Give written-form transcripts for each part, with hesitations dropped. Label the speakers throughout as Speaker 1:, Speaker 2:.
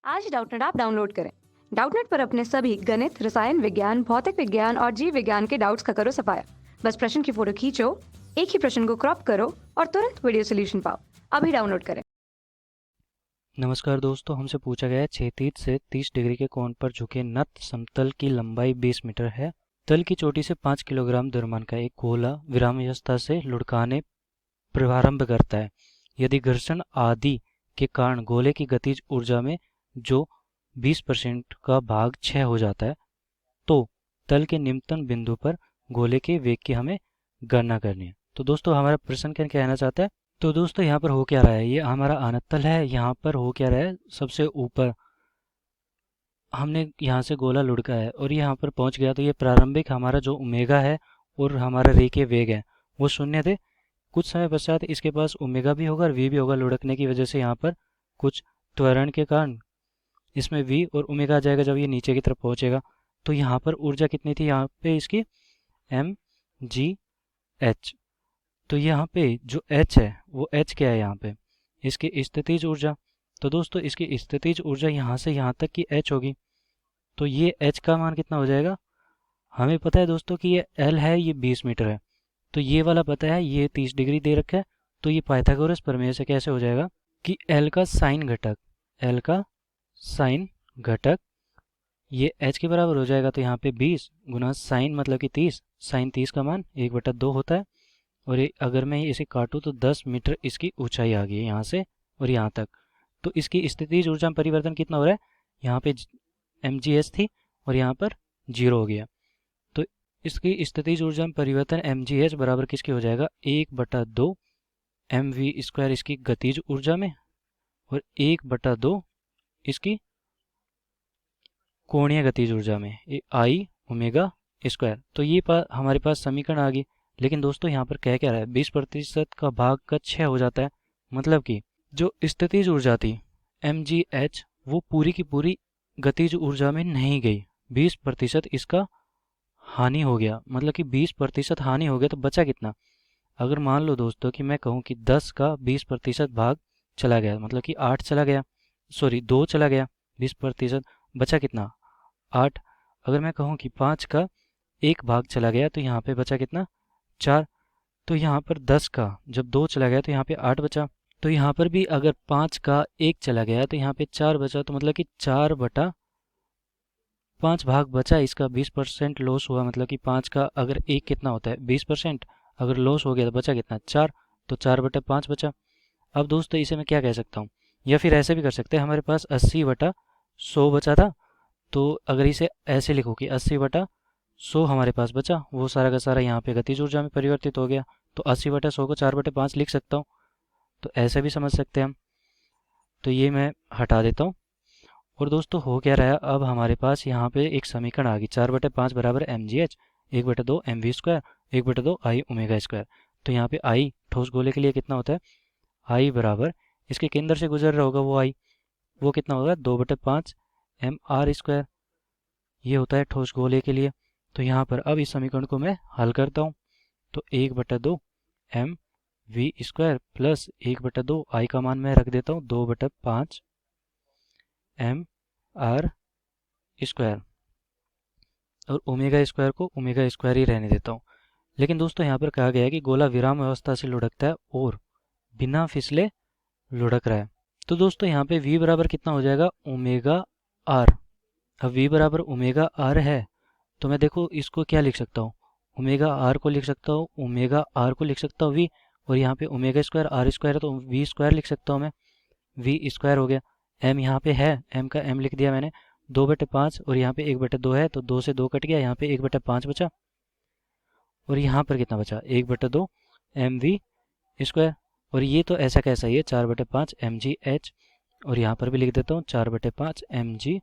Speaker 1: आज Doubtnut app download करें। Doubtnut पर अपने सभी गणित, रसायन विज्ञान, भौतिक विज्ञान और जीव विज्ञान के डाउट्स का करो सफाया। बस प्रश्न की फोटो खींचो, एक ही प्रश्न को क्रॉप करो और तुरंत वीडियो सोल्यूशन पाओ। अभी डाउनलोड करें।
Speaker 2: नमस्कार दोस्तों, हमसे पूछा गया है क्षैतिज से 30 डिग्री के कोण पर झुके नत समतल की लंबाई 20 मीटर है। तल की चोटी से 5 किलोग्राम द्रव्यमान का एक गोला विरामावस्था से लुढ़काने प्रारंभ करता है। यदि घर्षण आदि के कारण गोले की गतिज ऊर्जा में जो 20% का भाग क्षय हो जाता है, तो तल के निम्नतम बिंदु पर गोले के वेग की हमें गणना करनी है। तो दोस्तों हमारा प्रश्न क्या कहना चाहता है? तो दोस्तों यहाँ पर हो क्या रहा है, ये हमारा अनतल है। यहाँ पर हो क्या रहा है, सबसे ऊपर हमने यहाँ से गोला लुढ़का है और यहाँ पर पहुँच गया, तो ये प्रारंभिक हमारा जो ओमेगा है और हमारा रेखीय वेग है वो शून्य थे। कुछ समय पश्चात इसके पास ओमेगा भी होगा और वी भी होगा। लुढ़कने की वजह से यहाँ पर कुछ त्वरण के कारण इसमें वी और ओमेगा आ जाएगा जब ये नीचे की तरफ पहुँचेगा। तो यहाँ पर ऊर्जा कितनी थी यहाँ पे इसकी, mgh। तो यहाँ पे जो h है वो h क्या है यहाँ पे, इसकी स्थितिज ऊर्जा। तो दोस्तों इसकी स्थितिज ऊर्जा यहाँ से यहाँ तक की h होगी। तो ये h का मान कितना हो जाएगा, हमें पता है दोस्तों कि ये l है, ये 20 मीटर है। तो ये वाला पता है, ये 30 डिग्री दे रखा है। तो ये पाइथागोरस प्रमेय से कैसे हो जाएगा कि l का साइन घटक, l का साइन घटक ये h के बराबर हो जाएगा। तो यहाँ पे 20 गुना साइन मतलब कि 30, साइन 30 का मान 1/2 होता है। और ये अगर मैं इसे काटूँ तो 10 मीटर इसकी ऊंचाई आ गई है यहाँ से और यहाँ तक। तो इसकी स्थितिज ऊर्जा में परिवर्तन कितना हो रहा है, यहाँ पे mgh थी और यहाँ पर 0 हो गया। तो इसकी स्थितिज ऊर्जा में परिवर्तन mgh बराबर किसके हो जाएगा, 1/2 mv² इसकी गतिज ऊर्जा में और 1/2 इसकी कोणीय गतिज ऊर्जा में, आई ओमेगा स्क्वायर। तो ये हमारे पास समीकरण आ गई। लेकिन दोस्तों यहाँ पर कह क्या रहा है, 20% का भाग का क्षय हो जाता है। मतलब कि जो स्थितिज ऊर्जा थी mgh वो पूरी की पूरी गतिज ऊर्जा में नहीं गई, 20% इसका हानि हो गया। मतलब कि 20% हानि हो गया तो बचा कितना। अगर मान लो दोस्तों कि मैं कहूँ कि 10 का 20% भाग चला गया, मतलब कि 8 चला गया, सॉरी 2 चला गया, 20% बचा कितना, 8। अगर मैं कहूँ कि 5 का 1 भाग चला गया तो यहाँ पे बचा कितना, 4। तो यहाँ पर 10 का जब 2 चला गया तो यहाँ पे 8 बचा। तो यहाँ पर भी अगर 5 का 1 चला गया तो यहाँ पे 4 बचा। तो मतलब कि 4/5 भाग बचा, इसका 20% लॉस हुआ। मतलब कि 5 का अगर 1 कितना होता है 20%, अगर लॉस हो गया तो बचा कितना, 4। तो 4/5 बचा। अब दोस्तों इसे मैं क्या कह सकता हूँ, या फिर ऐसे भी कर सकते हैं, हमारे पास 80/100 बचा था। तो अगर इसे ऐसे लिखो कि 80/100 हमारे पास बचा, वो सारा का सारा यहाँ पे गतिज ऊर्जा में परिवर्तित हो गया। तो 80/100 को 4/5 लिख सकता हूँ। तो ऐसे भी समझ सकते हैं हम। तो ये मैं हटा देता हूँ। और दोस्तों हो क्या रहा है, अब हमारे पास यहाँ पे एक समीकरण आ गई, 4/5 बराबर mgh, 1/2 mv², 1/2 आई ओमेगा स्क्वायर। तो यहाँ पे आई ठोस गोले के लिए कितना होता है, आई बराबर इसके केंद्र से गुजर रहा होगा वो आई, वो कितना होगा 2/5 mr²। ये होता है ठोस गोले के लिए। तो यहाँ पर अब इस समीकरण को मैं हल करता हूँ। तो 1/2 mv² प्लस 1/2 आई का मान मैं रख देता हूँ 2/5 mr² और ओमेगा स्क्वायर को ओमेगा स्क्वायर ही रहने देता हूँ। लेकिन दोस्तों यहाँ पर कहा गया है कि गोला विराम अवस्था से लुढ़कता है और बिना फिसले लुढ़क रहा है। तो दोस्तों यहाँ पे v बराबर कितना हो जाएगा, ओमेगा आर। अब v बराबर ओमेगा आर है तो मैं देखो इसको क्या लिख सकता हूँ, ओमेगा आर को लिख सकता हूँ, ओमेगा आर को लिख सकता हूँ v, और यहाँ पे ओमेगा स्क्वायर आर स्क्वायर है तो v² लिख सकता हूँ मैं, v² हो गया। m यहाँ पे है, m का m लिख दिया मैंने, 2/5 और यहाँ पे 1/2 है तो 2 से 2 कट गया, यहाँ पे 1/5 बचा। और यहाँ पर कितना बचा, 1/2 mv²। और ये तो ऐसा कैसा ही है 4/5 mgh, और यहाँ पर भी लिख देता हूँ 4/5 mgh।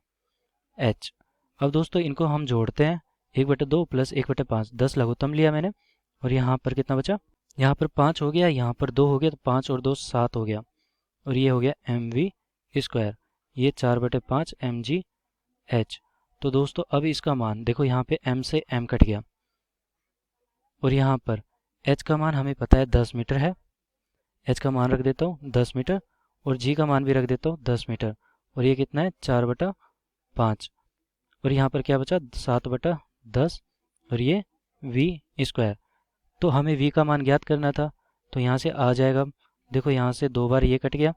Speaker 2: अब दोस्तों इनको हम जोड़ते हैं, 1/2 प्लस 1/5, 10 लघुत्तम लिया मैंने। और यहाँ पर कितना बचा, यहाँ पर 5 हो गया, यहाँ पर 2 हो गया, तो 5 और 2 7 हो गया। और ये हो गया mv², ये 4/5 mgh। तो दोस्तों अब इसका मान देखो, यहाँ पे m से m कट गया और यहाँ पर h का मान हमें पता है 10 मीटर है, h का मान रख देता हूँ 10 मीटर और g का मान भी रख देता हूँ 10 मीटर। और ये कितना है 4/5, और यहाँ पर क्या बचा 7/10, और ये v²। तो हमें v का मान ज्ञात करना था, तो यहाँ से आ जाएगा, देखो यहाँ से 2 बार ये कट गया,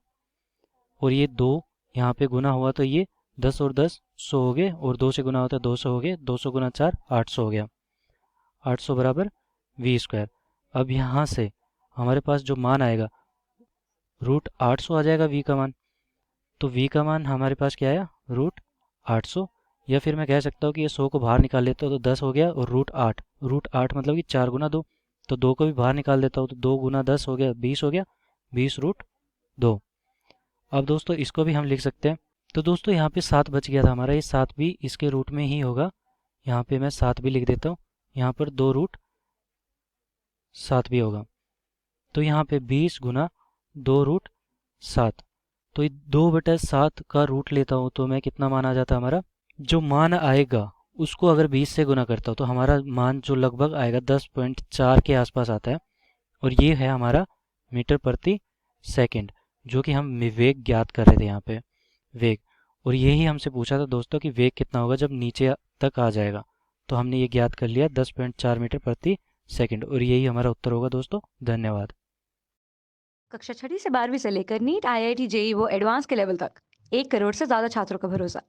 Speaker 2: और ये 2 यहाँ पे गुना हुआ तो ये 10 और 10 100 हो गए, और 2 से गुना होता है 200 हो गए, 200 गुना 4 800 हो गया, 800 बराबर v²। अब यहाँ से हमारे पास जो मान आएगा √800 आ जाएगा v का मान। तो v का मान हमारे पास क्या आया √800, या फिर मैं कह सकता हूँ कि ये 100 को बाहर निकाल लेता हूँ तो 10 हो गया, और √8 मतलब कि 4 गुना 2, तो 2 को भी बाहर निकाल देता हूँ तो 2 गुना 10 हो गया 20 हो गया, 20√2। अब दोस्तों इसको भी हम लिख सकते हैं। तो दोस्तों यहाँ पे 7 बच गया था हमारा, ये 7 भी इसके रूट में ही होगा, यहाँ पे मैं 7 भी लिख देता हूँ, यहाँ पर 2√7 भी होगा। तो यहाँ पे 20 गुना 2√7, तो 2/7 का रूट लेता हूँ तो मैं कितना मान आ जाता है हमारा, जो मान आएगा उसको अगर 20 से गुना करता हूँ तो हमारा मान जो लगभग आएगा 10.4 के आसपास आता है, और ये है हमारा मीटर प्रति सेकंड, जो कि हम वेग ज्ञात कर रहे थे यहाँ पे वेग। और यही हमसे पूछा था दोस्तों कि वेग कितना होगा जब नीचे तक आ जाएगा, तो हमने ये ज्ञात कर लिया 10.4 मीटर प्रति सेकंड, और यही हमारा उत्तर होगा दोस्तों। धन्यवाद।
Speaker 1: कक्षा 6वीं से 12वीं से लेकर नीट, IIT, JEE वो एडवांस के लेवल तक 1 करोड़ से ज़्यादा छात्रों का भरोसा।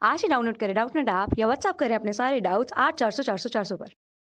Speaker 1: आज ही डाउनलोड करें डाउटनेट ऐप या व्हाट्सएप करें अपने सारे डाउट्स 8400 400 400 पर।